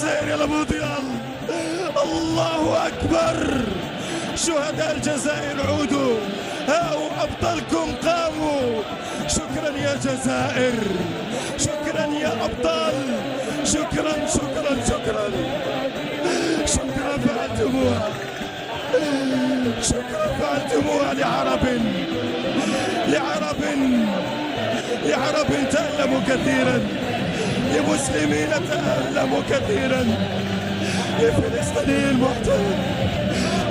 الجزائر يا ابو ضيال. الله اكبر. شهداء الجزائر عودوا، هاو ابطالكم قاموا. شكرا يا جزائر، شكرا يا ابطال، شكرا شكرا شكرا شكرا. فعلتموها، شكرا فعلتموها لعرب تألموا كثيرا، لمسلمين تألموا كثيرا، لفلسطيني محتل،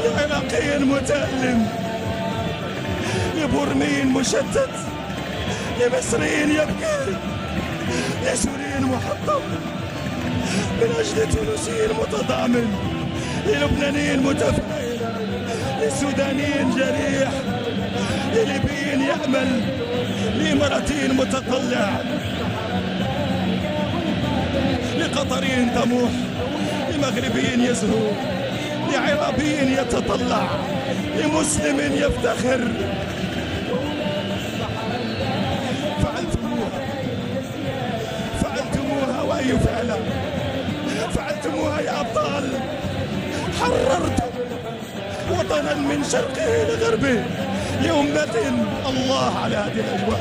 لعراقي متألم، لبرمي مشتت، لمصري يبكي، لسوري محطم من أجل تونسي متضامن، للبناني متفائل، للسوداني جريح، لليبي يأمل، لإماراتي متطلع، لقطري طموح، لمغربي يزهو، لعربي يتطلع، لمسلم يفتخر. فعلتموها وأي فعلة فعلتموها يا أبطال. حررتم وطنا من شرقه لغربه لأمة. الله على هذه الأجواء،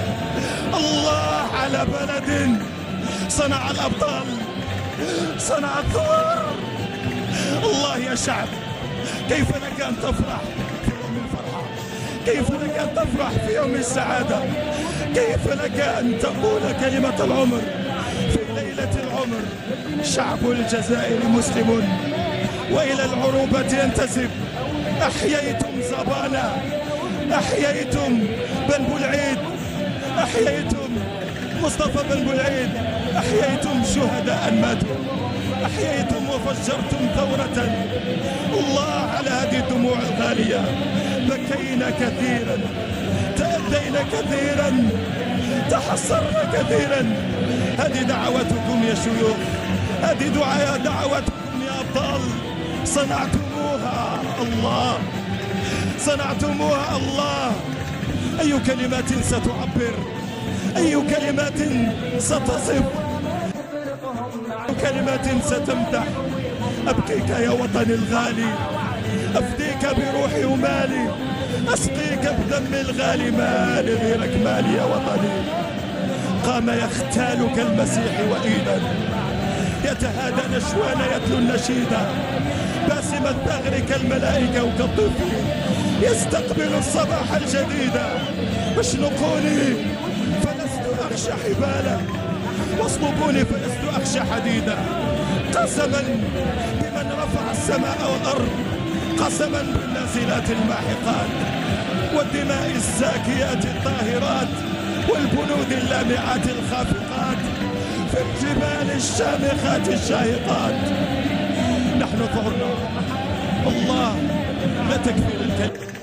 الله على بلد صنع الأبطال، صنع الثوار. الله يا شعب، كيف لك أن تفرح في يوم الفرحة؟ كيف لك أن تفرح في يوم السعادة؟ كيف لك أن تقول كلمة العمر في ليلة العمر؟ شعب الجزائر مسلم وإلى العروبة ينتسب. أحييتم زبانا، أحييتم بن بولعيد، أحييتم مصطفى بن بولعيد، أحييتم شهداء ماتوا، أحييتم وفجرتم ثورة. الله على هذه الدموع الغالية. بكينا كثيرا، تأذينا كثيرا، تحسرنا كثيرا. هذه دعوتكم يا شيوخ، هذه دعوتكم يا أبطال. صنعتموها الله، صنعتموها الله. أي كلمات ستعبر، أي كلمات ستصف، أي كلمات ستمدح. أبكيك يا وطني الغالي، أفديك بروحي ومالي، أسقيك بدم الغالي. مالي غيرك مالي يا وطني. قام يختال كالمسيح وإيدا، يتهادى نشوان يتلو النشيدة، باسم الثغر كالملائكة وكالطفل يستقبل الصباح الجديد. اشنقوني فلست أخشى حبالا، واصلبوني فلست أخشى حديدا. قسما بمن رفع السماء والأرض، قسما بالنازلات الماحقات، والدماء الزاكيات الطاهرات، والبنود اللامعات الخافقات، في الجبال الشامخات الشاهقات. نحن ثرنا، الله لا تكفي الكلمة.